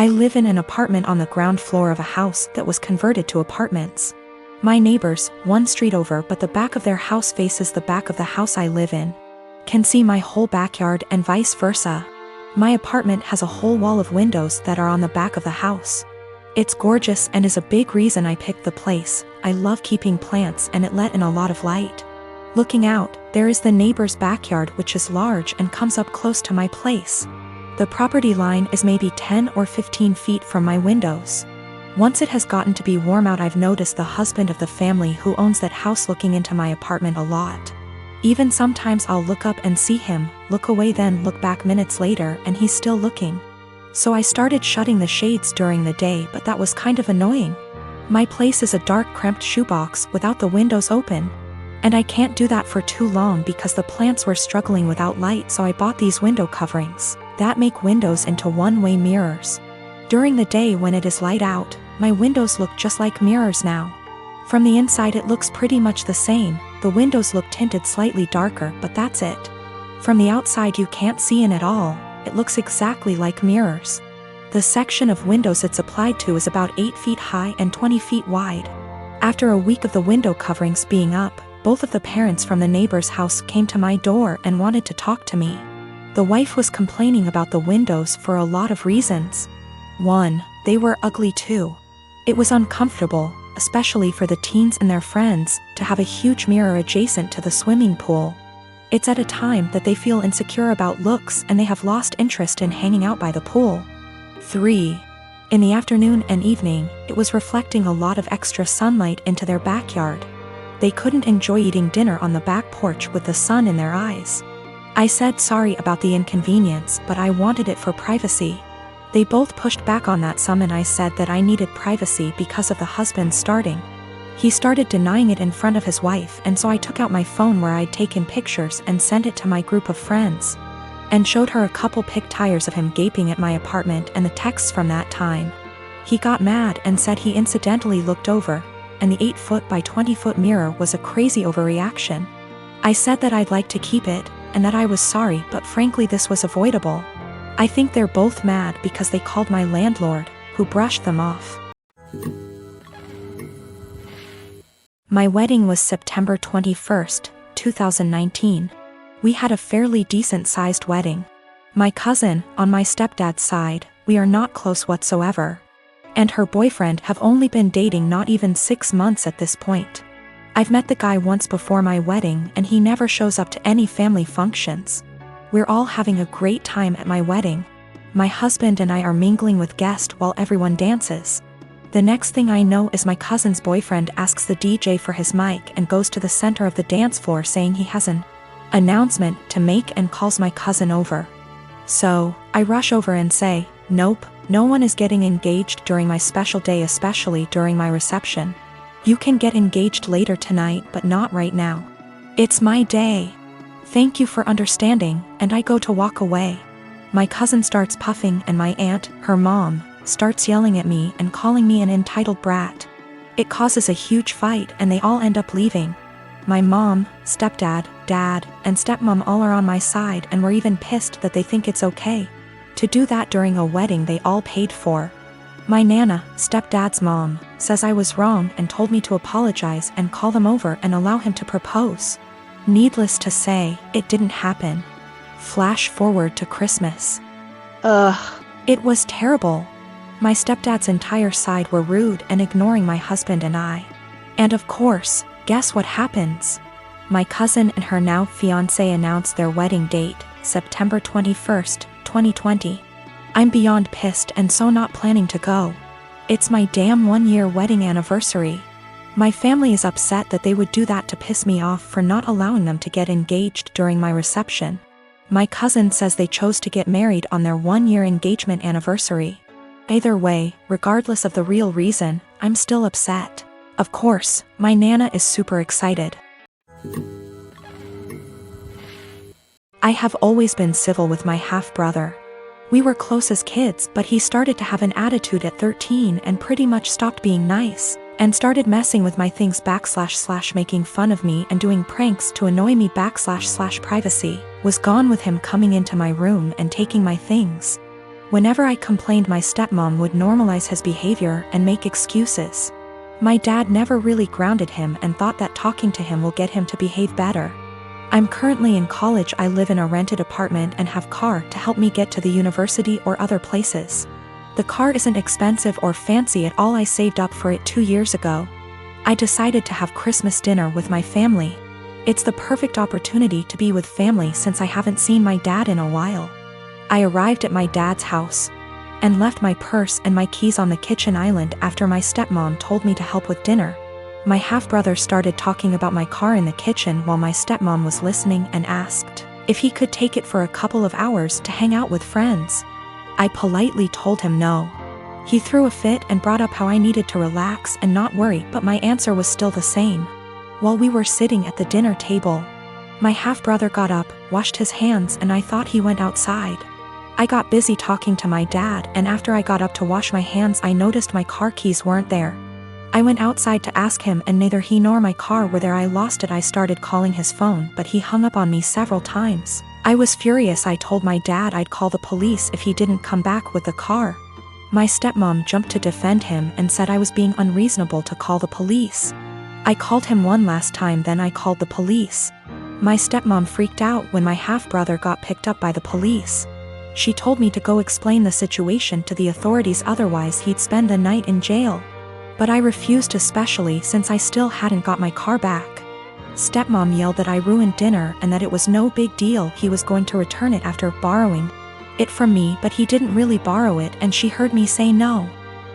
I live in an apartment on the ground floor of a house that was converted to apartments. My neighbors, one street over but the back of their house faces the back of the house I live in, can see my whole backyard and vice versa. My apartment has a whole wall of windows that are on the back of the house. It's gorgeous and is a big reason I picked the place. I love keeping plants and it let in a lot of light. Looking out, there is the neighbor's backyard which is large and comes up close to my place. The property line is maybe 10 or 15 feet from my windows. Once it has gotten to be warm out, I've noticed the husband of the family who owns that house looking into my apartment a lot. Even sometimes I'll look up and see him, look away then look back minutes later and he's still looking. So I started shutting the shades during the day, but that was kind of annoying. My place is a dark cramped shoebox without the windows open. And I can't do that for too long because the plants were struggling without light, so I bought these window coverings that make windows into one-way mirrors. During the day when it is light out, my windows look just like mirrors now. From the inside it looks pretty much the same, the windows look tinted slightly darker but that's it. From the outside you can't see in at all, it looks exactly like mirrors. The section of windows it's applied to is about 8 feet high and 20 feet wide. After a week of the window coverings being up, both of the parents from the neighbor's house came to my door and wanted to talk to me. The wife was complaining about the windows for a lot of reasons. 1. They were ugly too. It was uncomfortable, especially for the teens and their friends, to have a huge mirror adjacent to the swimming pool. It's at a time that they feel insecure about looks and they have lost interest in hanging out by the pool. 3. In the afternoon and evening, it was reflecting a lot of extra sunlight into their backyard. They couldn't enjoy eating dinner on the back porch with the sun in their eyes. I said sorry about the inconvenience, but I wanted it for privacy. They both pushed back on that some and I said that I needed privacy because of the husband starting. He started denying it in front of his wife, and so I took out my phone where I'd taken pictures and sent it to my group of friends. And showed her a couple pic tires of him gaping at my apartment and the texts from that time. He got mad and said he incidentally looked over, and the 8-foot by 20-foot mirror was a crazy overreaction. I said that I'd like to keep it, and that I was sorry, but frankly this was avoidable. I think they're both mad because they called my landlord, who brushed them off. My wedding was September 21st, 2019. We had a fairly decent-sized wedding. My cousin, on my stepdad's side, we are not close whatsoever. And her boyfriend have only been dating not even 6 months at this point. I've met the guy once before my wedding and he never shows up to any family functions. We're all having a great time at my wedding. My husband and I are mingling with guests while everyone dances. The next thing I know is my cousin's boyfriend asks the DJ for his mic and goes to the center of the dance floor saying he has an announcement to make and calls my cousin over. So, I rush over and say, nope, no one is getting engaged during my special day, especially during my reception. You can get engaged later tonight but not right now. It's my day. Thank you for understanding, and I go to walk away. My cousin starts puffing and my aunt, her mom, starts yelling at me and calling me an entitled brat. It causes a huge fight and they all end up leaving. My mom, stepdad, dad, and stepmom all are on my side and were even pissed that they think it's okay to do that during a wedding they all paid for. My nana, stepdad's mom, says I was wrong and told me to apologize and call them over and allow him to propose. Needless to say, it didn't happen. Flash forward to Christmas. It was terrible. My stepdad's entire side were rude and ignoring my husband and I. And of course, guess what happens? My cousin and her now fiancé announced their wedding date, September 21st, 2020. I'm beyond pissed and so not planning to go. It's my damn 1-year wedding anniversary. My family is upset that they would do that to piss me off for not allowing them to get engaged during my reception. My cousin says they chose to get married on their 1-year engagement anniversary. Either way, regardless of the real reason, I'm still upset. Of course, my nana is super excited. I have always been civil with my half-brother. We were close as kids, but he started to have an attitude at 13 and pretty much stopped being nice, and started messing with my things / making fun of me and doing pranks to annoy me / privacy, was gone with him coming into my room and taking my things. Whenever I complained, my stepmom would normalize his behavior and make excuses. My dad never really grounded him and thought that talking to him will get him to behave better. I'm currently in college. I live in a rented apartment and have car to help me get to the university or other places. The car isn't expensive or fancy at all. I saved up for it 2 years ago. I decided to have Christmas dinner with my family. It's the perfect opportunity to be with family since I haven't seen my dad in a while. I arrived at my dad's house and left my purse and my keys on the kitchen island after my stepmom told me to help with dinner. My half-brother started talking about my car in the kitchen while my stepmom was listening and asked if he could take it for a couple of hours to hang out with friends. I politely told him no. He threw a fit and brought up how I needed to relax and not worry, but my answer was still the same. While we were sitting at the dinner table, my half-brother got up, washed his hands, and I thought he went outside. I got busy talking to my dad, and after I got up to wash my hands, I noticed my car keys weren't there. I went outside to ask him, and neither he nor my car were there. I lost it. I started calling his phone, but he hung up on me several times. I was furious. I told my dad I'd call the police if he didn't come back with the car. My stepmom jumped to defend him and said I was being unreasonable to call the police. I called him one last time, then I called the police. My stepmom freaked out when my half-brother got picked up by the police. She told me to go explain the situation to the authorities, otherwise he'd spend the night in jail. But I refused, especially since I still hadn't got my car back. Stepmom yelled that I ruined dinner and that it was no big deal. He was going to return it after borrowing it from me, but he didn't really borrow it, and she heard me say no.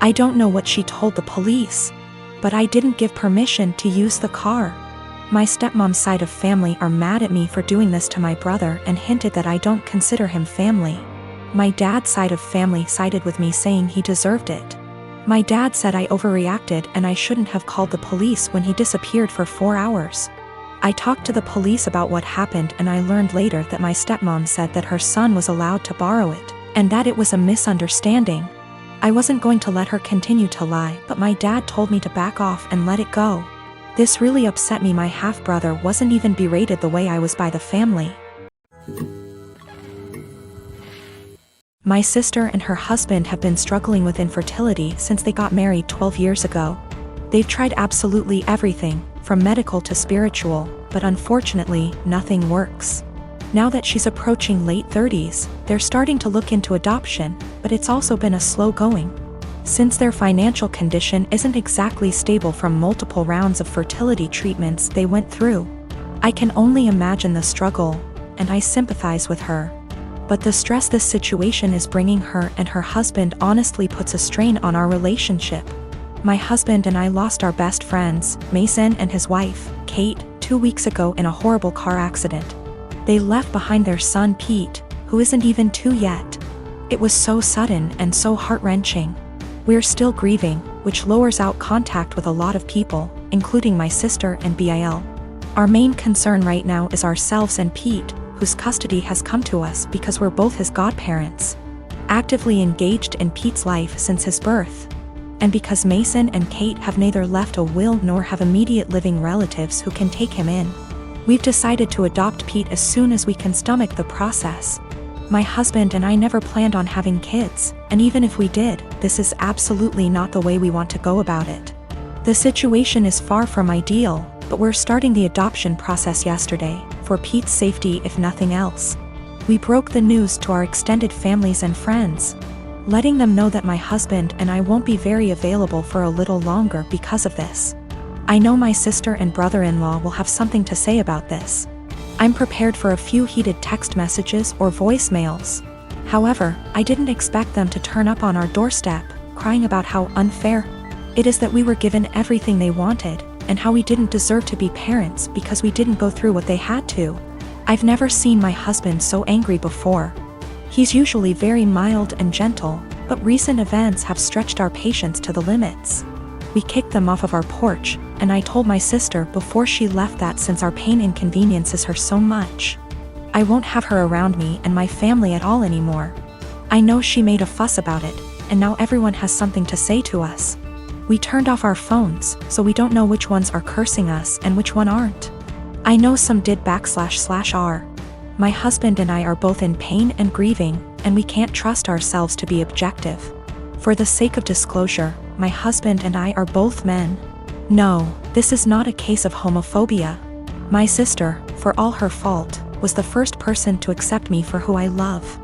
I don't know what she told the police, but I didn't give permission to use the car. My stepmom's side of family are mad at me for doing this to my brother and hinted that I don't consider him family. My dad's side of family sided with me, saying he deserved it. My dad said I overreacted and I shouldn't have called the police when he disappeared for 4 hours. I talked to the police about what happened, and I learned later that my stepmom said that her son was allowed to borrow it, and that it was a misunderstanding. I wasn't going to let her continue to lie, but my dad told me to back off and let it go. This really upset me. My half-brother wasn't even berated the way I was by the family. My sister and her husband have been struggling with infertility since they got married 12 years ago. They've tried absolutely everything, from medical to spiritual, but unfortunately, nothing works. Now that she's approaching late 30s, they're starting to look into adoption, but it's also been a slow going. Since their financial condition isn't exactly stable from multiple rounds of fertility treatments they went through. I can only imagine the struggle, and I sympathize with her. But the stress this situation is bringing her and her husband honestly puts a strain on our relationship. My husband and I lost our best friends, Mason and his wife, Kate, 2 weeks ago in a horrible car accident. They left behind their son Pete, who isn't even 2 yet. It was so sudden and so heart-wrenching. We're still grieving, which lowers out contact with a lot of people, including my sister and Bil. Our main concern right now is ourselves and Pete, whose custody has come to us because we're both his godparents, actively engaged in Pete's life since his birth. And because Mason and Kate have neither left a will nor have immediate living relatives who can take him in. We've decided to adopt Pete as soon as we can stomach the process. My husband and I never planned on having kids, and even if we did, this is absolutely not the way we want to go about it. The situation is far from ideal, but we're starting the adoption process yesterday, for Pete's safety if nothing else. We broke the news to our extended families and friends, letting them know that my husband and I won't be very available for a little longer because of this. I know my sister and brother-in-law will have something to say about this. I'm prepared for a few heated text messages or voicemails. However, I didn't expect them to turn up on our doorstep, crying about how unfair it is that we were given everything they wanted, and how we didn't deserve to be parents because we didn't go through what they had to. I've never seen my husband so angry before. He's usually very mild and gentle, but recent events have stretched our patience to the limits. We kicked them off of our porch, and I told my sister before she left that since our pain inconveniences her so much, I won't have her around me and my family at all anymore. I know she made a fuss about it, and now everyone has something to say to us. We turned off our phones, so we don't know which ones are cursing us and which one aren't. I know some did //r. My husband and I are both in pain and grieving, and we can't trust ourselves to be objective. For the sake of disclosure, my husband and I are both men. No, this is not a case of homophobia. My sister, for all her fault, was the first person to accept me for who I love.